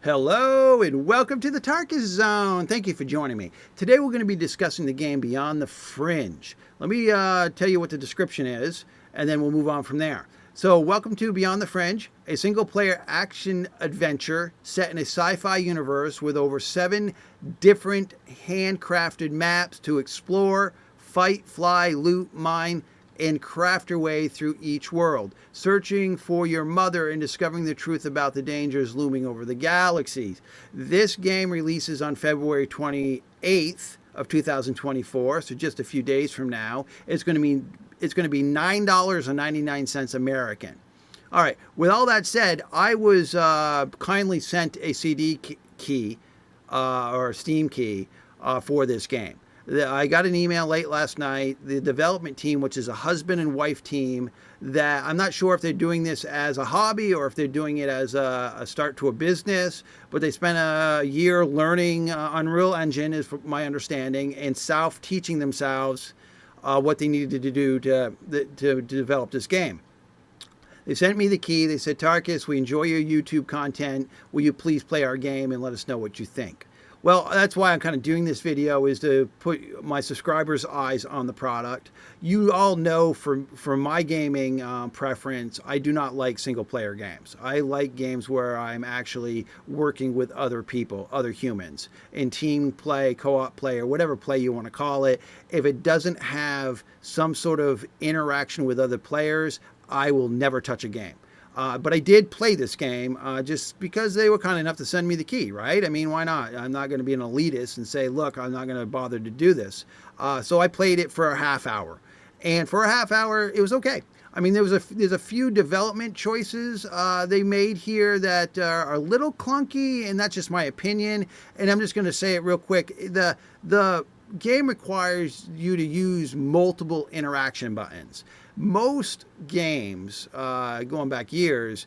Hello and welcome to the Tarkus Zone. Thank you for joining me. Today we're going to be discussing the game Beyond the Fringe. Let me tell you what the description is, and then we'll move on from there. So welcome to Beyond the Fringe, a single-player action adventure set in a sci-fi universe with over 7 different handcrafted maps to explore, fight, fly, loot, mine, and craft your way through each world, searching for your mother and discovering the truth about the dangers looming over the galaxies. This game releases on February 28th of 2024, so just a few days from now. It's going to be $9.99 American. All right, with all that said, I was kindly sent a CD key or Steam key for this game. I got an email late last night. The development team, which is a husband and wife team, that I'm not sure if they're doing this as a hobby or if they're doing it as a start to a business, but they spent a year learning Unreal Engine, is my understanding, and self-teaching themselves what they needed to do to develop this game. They sent me the key. They said, Tarkus, we enjoy your YouTube content. Will you please play our game and let us know what you think? Well, that's why I'm kind of doing this video, is to put my subscribers' eyes on the product. You all know from my gaming preference, I do not like single-player games. I like games where I'm actually working with other people, other humans, in team play, co-op play, or whatever play you want to call it. If it doesn't have some sort of interaction with other players, I will never touch a game. But I did play this game just because they were kind enough to send me the key, right? I mean, why not? I'm not going to be an elitist and say, look, I'm not going to bother to do this. So I played it for a half hour. And for a half hour, it was okay. I mean, there's a few development choices they made here that are a little clunky, and that's just my opinion. And I'm just going to say it real quick. The game requires you to use multiple interaction buttons. Most games, going back years,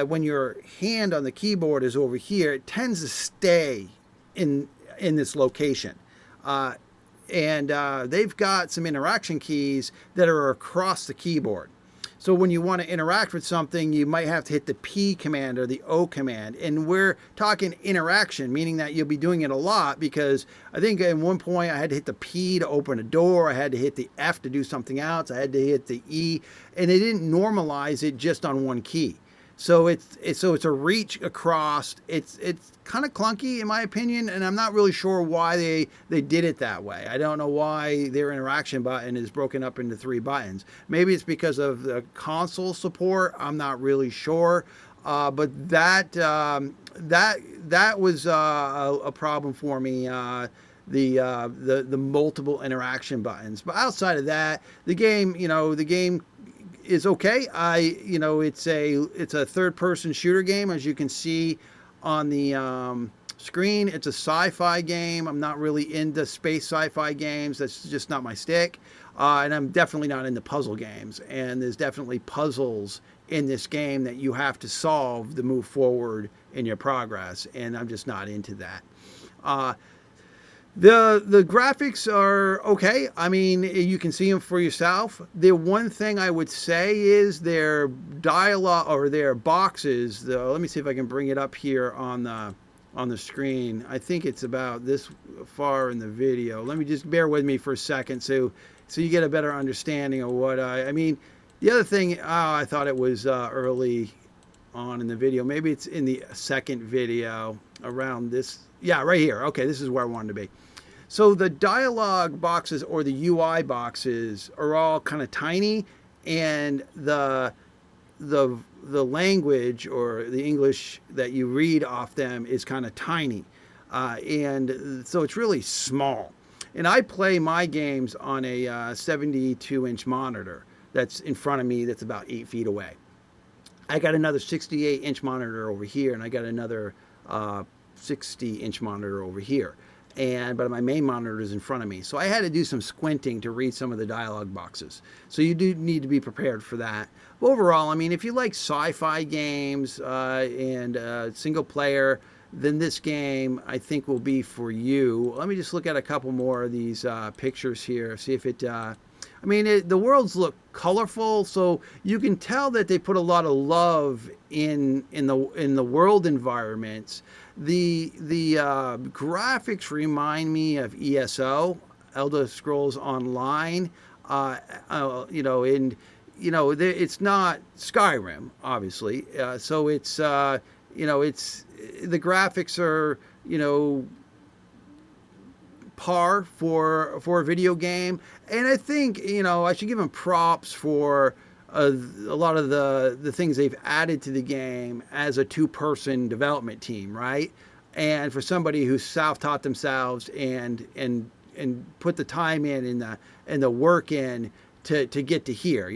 when your hand on the keyboard is over here, it tends to stay in this location. And they've got some interaction keys that are across the keyboard. So when you want to interact with something, you might have to hit the P command or the O command. And we're talking interaction, meaning that you'll be doing it a lot, because I think at one point I had to hit the P to open a door. I had to hit the F to do something else. I had to hit the E, and they didn't normalize it just on one key. So it's a reach across. It's kind of clunky in my opinion, and I'm not really sure why they did it that way. I don't know why their interaction button is broken up into 3 buttons. Maybe it's because of the console support. I'm not really sure. But that was a problem for me. The multiple interaction buttons. But outside of that, the game is okay. It's a third-person shooter game, as you can see on the screen. It's a sci-fi game. I'm not really into space sci-fi games. That's just not my stick. And I'm definitely not into puzzle games. And there's definitely puzzles in this game that you have to solve to move forward in your progress. And I'm just not into that. The graphics are okay. I mean, you can see them for yourself. The one thing I would say is their dialogue, or their boxes. Let me see if I can bring it up here on the screen. I think it's about this far in the video. Let me just bear with me for a second so you get a better understanding of what I mean. The other thing, I thought it was early on in the video. Maybe it's in the second video around this. Yeah, right here. Okay, this is where I wanted to be. So the dialogue boxes, or the UI boxes, are all kind of tiny, and the language, or the English that you read off them, is kind of tiny, and so it's really small. And I play my games on a 72-inch monitor that's in front of me, that's about 8 feet away. I got another 68-inch monitor over here, and I got another 60-inch monitor over here. But my main monitor is in front of me. So I had to do some squinting to read some of the dialogue boxes. So you do need to be prepared for that. But overall, I mean, if you like sci-fi games and single player, then this game, I think, will be for you. Let me just look at a couple more of these pictures here, see if it I mean, the worlds look colorful, so you can tell that they put a lot of love in the world environments. The graphics remind me of ESO, Elder Scrolls Online. And it's not Skyrim, obviously. So it's the graphics are par for a video game, and I think I should give them props for a lot of the things they've added to the game as a two-person development team, right? And for somebody who's self-taught themselves and put the time in and the work in to get to here,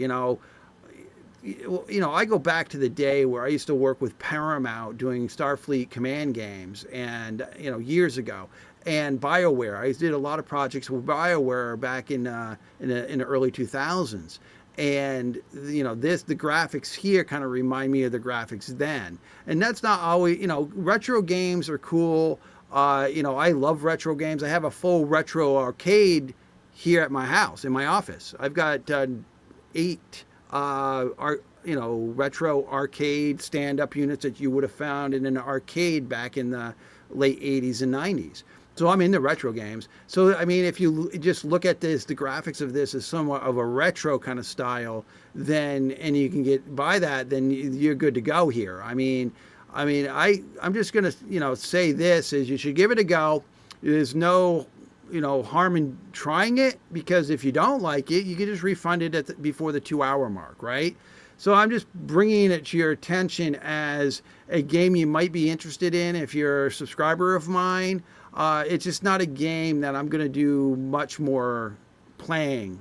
I go back to the day where I used to work with Paramount doing Starfleet command games, and years ago, and BioWare. I did a lot of projects with BioWare back in the early 2000s, and the graphics here kind of remind me of the graphics then, and that's not always. Retro games are cool. I love retro games. I have a full retro arcade here at my house in my office. I've got 8 retro arcade stand-up units that you would have found in an arcade back in the late 80s and 90s. So I'm into retro games. So, I mean, if you just look at this, the graphics of this is somewhat of a retro kind of style, and you can get by that, then you're good to go here. I'm just going to, say this is you should give it a go. There's no harm in trying it, because if you don't like it, you can just refund it before the 2-hour mark, right? So I'm just bringing it to your attention as a game you might be interested in if you're a subscriber of mine. It's just not a game that I'm going to do much more playing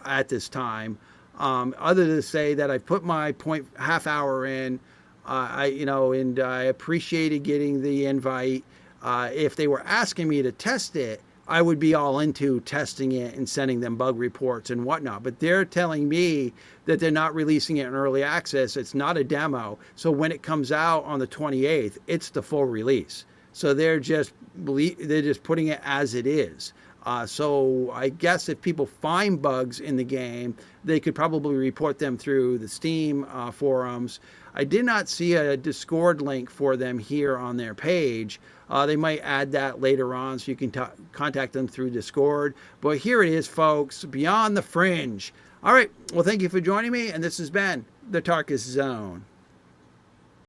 at this time, other than to say that I put my half hour in. And I appreciated getting the invite. If they were asking me to test it, I would be all into testing it and sending them bug reports and whatnot. But they're telling me that they're not releasing it in early access. It's not a demo. So when it comes out on the 28th, it's the full release. So they're just putting it as it is. So I guess if people find bugs in the game, they could probably report them through the Steam forums. I did not see a Discord link for them here on their page. They might add that later on, so you can contact them through Discord. But here it is, folks, Beyond the Fringe. All right, well, thank you for joining me, and this has been the Tarkus Zone.